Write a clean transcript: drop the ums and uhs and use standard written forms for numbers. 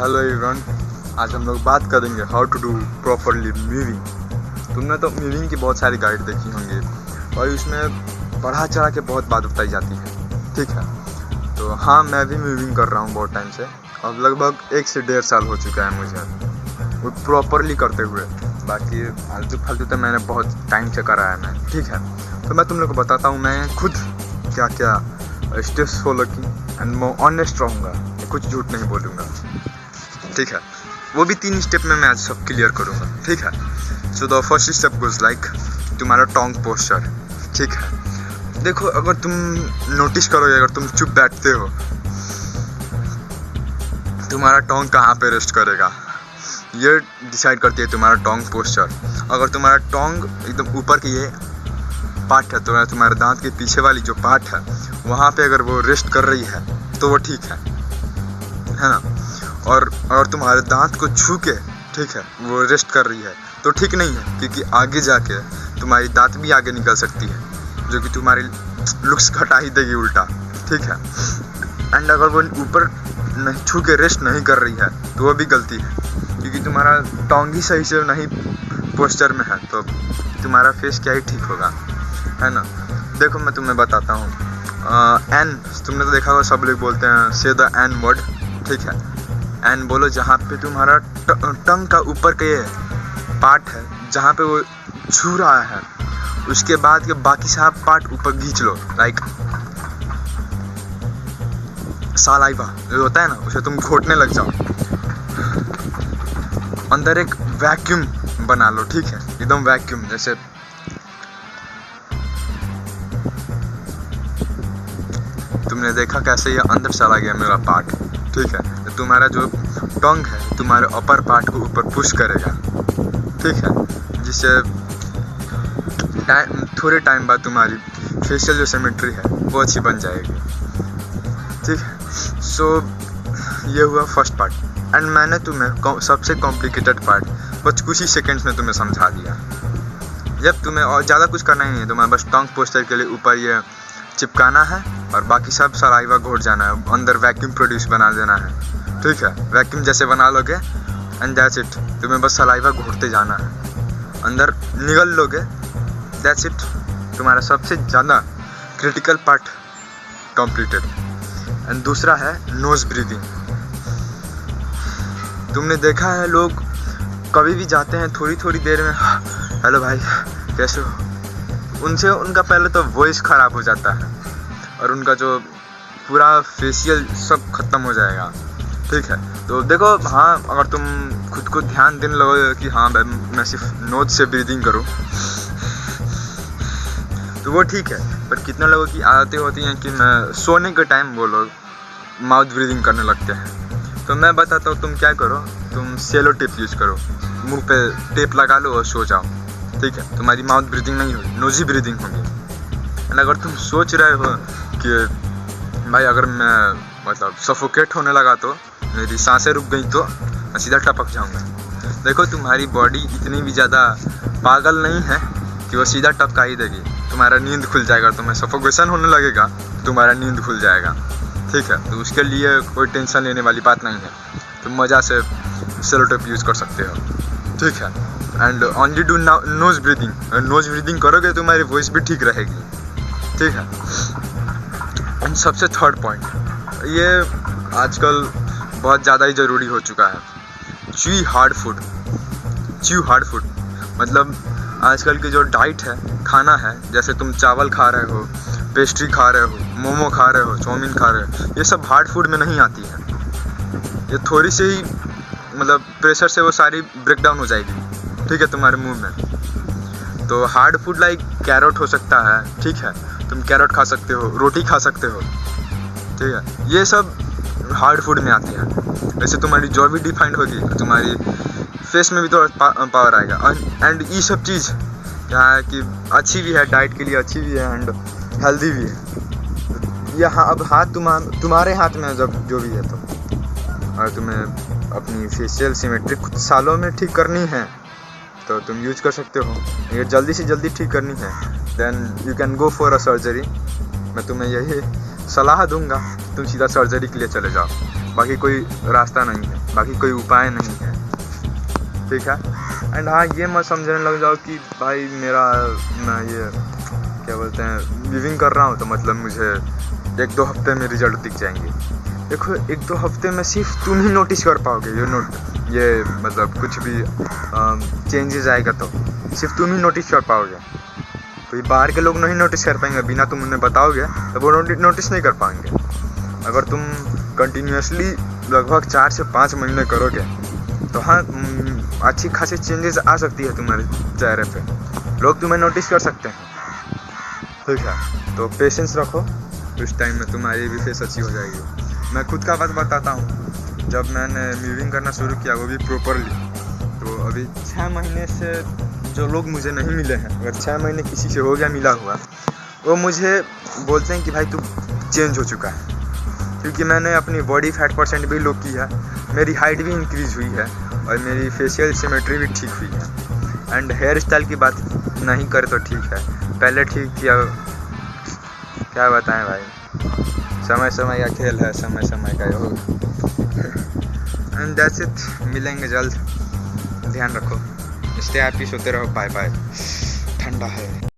Hello everyone, आज हम लोग बात करेंगे हाउ टू डू प्रॉपरली म्यूविंग। तुमने तो म्यूविंग की बहुत सारी गाइड देखी होंगी और उसमें बढ़ा चढ़ा के बहुत बात बताई जाती है, ठीक है। तो हाँ, मैं भी म्यूविंग कर रहा हूँ बहुत टाइम से, अब लगभग 1 से 1.5 साल हो चुका है मुझे वो प्रॉपरली करते हुए। बाकी फालतू फालतू तो मैंने बहुत टाइम से करा है मैं, ठीक है। तो मैं तुम लोग को बताता हूँ मैं खुद क्या क्या स्टेप्स फॉलो की, एंड मैं ऑनेस्ट रहूँगा, कुछ झूठ नहीं बोलूँगा, ठीक है। वो भी 3 स्टेप में मैं आज सब क्लियर करूँगा, ठीक है। So the first step goes like तुम्हारा टोंग पोस्चर, ठीक है। देखो, अगर तुम नोटिस करोगे, अगर तुम चुप बैठते हो, तुम्हारा टोंग कहाँ पे रेस्ट करेगा ये डिसाइड करती है तुम्हारा टोंग पोस्चर। अगर तुम्हारा टोंग एकदम ऊपर की ये पार्ट है, तो तुम्हारे दांत के पीछे वाली जो पार्ट है वहाँ पे अगर वो रेस्ट कर रही है तो वो ठीक है ना। और अगर तुम्हारे दांत को छू के, ठीक है, वो रेस्ट कर रही है तो ठीक नहीं है, क्योंकि आगे जाके तुम्हारी दांत भी आगे निकल सकती है जो कि तुम्हारी लुक्स घटा ही देगी उल्टा, ठीक है। एंड अगर वो ऊपर नहीं छू के रेस्ट नहीं कर रही है तो वो भी गलती है, क्योंकि तुम्हारा टोंग ही सही से नहीं पोस्चर में है तो तुम्हारा फेस क्या ही ठीक होगा, है ना। देखो, मैं तुम्हें बताता हूँ, एन तुमने तो देखा होगा, सब लोग बोलते हैं से द एन वर्ड, ठीक है। एन बोलो जहाँ पे तुम्हारा टंग का ऊपर का ये पार्ट है, जहाँ पे वो छू रहा है, उसके बाद के बाकी सब पार्ट ऊपर खींच लो, लाइक सालाइवा जो होता है ना, उसे तुम घोटने लग जाओ, अंदर एक वैक्यूम बना लो, ठीक है, एकदम वैक्यूम। जैसे तुमने देखा कैसे ये अंदर चला गया मेरा पार्ट, ठीक है। तो तुम्हारा जो टंग है तुम्हारे अपर पार्ट को ऊपर पुश करेगा, ठीक है, जिससे थोड़े टाइम बाद तुम्हारी फेशियल जो सिमेट्री है वो अच्छी बन जाएगी, ठीक है। सो ये हुआ फर्स्ट पार्ट, एंड मैंने तुम्हें सबसे कॉम्प्लिकेटेड पार्ट बस कुछ ही सेकेंड्स में तुम्हें समझा दिया। जब तुम्हें और ज़्यादा कुछ करना ही नहीं, तुम्हें बस टंग पोस्चर के लिए ऊपर ये चिपकाना है और बाकी सब सलाइवा घोट जाना है, अंदर वैक्यूम प्रोड्यूस बना देना है, ठीक है। वैक्यूम जैसे बना लोगे एंड दैट्स इट, तुम्हें बस सलाइवा घोटते जाना है, अंदर निगल लोगे, दैट्स इट, तुम्हारा सबसे ज़्यादा क्रिटिकल पार्ट कंप्लीटेड। एंड दूसरा है नोज ब्रीदिंग। तुमने देखा है लोग कभी भी जाते हैं थोड़ी थोड़ी देर में, हेलो भाई कैसे हो, उनसे उनका पहले तो वॉइस ख़राब हो जाता है और उनका जो पूरा फेशियल सब ख़त्म हो जाएगा, ठीक है। तो देखो, हाँ, अगर तुम खुद को ध्यान देने लगोगे कि हाँ मैं सिर्फ नोज से ब्रीदिंग करूँ तो वो ठीक है, पर कितने लोगों की आदतें होती हैं कि मैं सोने के टाइम वो लोग माउथ ब्रीदिंग करने लगते हैं। तो मैं बताता हूँ, तुम क्या करो, तुम सेलो टेप यूज़ करो, मुंह पे टेप लगा लो और सो जाओ, ठीक है। तुम्हारी माउथ ब्रीदिंग नहीं होगी, नोजी ब्रीदिंग होगी। एंड अगर तुम सोच रहे हो कि भाई अगर मैं मतलब सफोकेट होने लगा तो मेरी सांसें रुक गई तो मैं सीधा टपक जाऊँगा, देखो तुम्हारी बॉडी इतनी भी ज़्यादा पागल नहीं है कि वो सीधा टपका ही देगी, तुम्हारा नींद खुल जाएगा, तुम्हें सफोकेशन होने लगेगा, तुम्हारा नींद खुल जाएगा, ठीक है। तो उसके लिए कोई टेंशन लेने वाली बात नहीं है, तुम मज़ा से सेलो टेप यूज़ कर सकते हो, ठीक है। And only do nose breathing, nose breathing करोगे तुम्हारी वॉइस भी ठीक रहेगी, ठीक है। एंड सबसे थर्ड पॉइंट, ये आजकल बहुत ज़्यादा ही ज़रूरी हो चुका है, च्यू हार्ड फूड। मतलब आजकल की जो डाइट है, खाना है, जैसे तुम चावल खा रहे हो, पेस्ट्री खा रहे हो, मोमो खा रहे हो, चाउमीन खा रहे हो, ये सब हार्ड फूड में नहीं आती है। ये थोड़ी सी ही मतलब प्रेशर से वो सारी ब्रेक डाउन हो जाएगी, ठीक है, तुम्हारे मुंह में। तो हार्ड फूड लाइक कैरेट हो सकता है, ठीक है, तुम कैरेट खा सकते हो, रोटी खा सकते हो, ठीक है, ये सब हार्ड फूड में आती है। वैसे तुम्हारी जॉ भी डिफाइंड होगी, तुम्हारी फेस में भी तो पावर आएगा। एंड ये सब चीज़ क्या है कि अच्छी भी है, डाइट के लिए अच्छी भी है एंड हेल्दी भी है। ये हाँ, अब हाथ तुम्हारे हाथ में है, जब जो भी है, तो और तुम्हें अपनी फेशियल सिमेट्री कुछ सालों में ठीक करनी है तो तुम यूज कर सकते हो। अगर जल्दी से जल्दी ठीक करनी है then you can go for a surgery. मैं तुम्हें यही सलाह दूंगा, तुम सीधा सर्जरी के लिए चले जाओ। बाकी कोई रास्ता नहीं है, बाकी कोई उपाय नहीं है, ठीक है। एंड हाँ, ये मत समझने लग जाओ कि भाई मैं ये क्या बोलते हैं लिविंग कर रहा हूँ तो मतलब मुझे 1-2 हफ्ते में रिजल्ट दिख जाएंगे। देखो 1-2 हफ्ते में सिर्फ तुम ही नोटिस कर पाओगे ये मतलब कुछ भी चेंजेस आएगा तो सिर्फ तुम ही नोटिस कर पाओगे। कोई बाहर के लोग नहीं नोटिस कर पाएंगे, बिना तुम उन्हें बताओगे तो वो नोटिस नहीं कर पाएंगे। अगर तुम कंटिन्यूसली लगभग 4 से 5 महीने करोगे तो हाँ अच्छी खासी चेंजेस आ सकती है तुम्हारे चेहरे पे, लोग तुम्हें नोटिस कर सकते हैं, ठीक है। तो पेशेंस रखो, उस टाइम में तुम्हारी भी फेस अच्छी हो जाएगी। मैं खुद का बात बताता हूँ, जब मैंने म्यूविंग करना शुरू किया वो भी प्रॉपरली, तो अभी 6 महीने से जो लोग मुझे नहीं मिले हैं, अगर 6 महीने किसी से हो गया मिला हुआ, वो मुझे बोलते हैं कि भाई तू चेंज हो चुका है, क्योंकि मैंने अपनी बॉडी फैट परसेंट भी लो की है, मेरी हाइट भी इंक्रीज़ हुई है और मेरी फेशियल सिमेट्री भी ठीक हुई है। एंड हेयर स्टाइल की बात नहीं करे तो ठीक है, पहले ठीक थी, अब क्या बताएं भाई, समय का खेल है, समय का योग। एंड दैट्स इट, मिलेंगे जल्द, ध्यान रखो, स्टे हैप्पी, सोते रहो, बाय बाय। ठंडा है।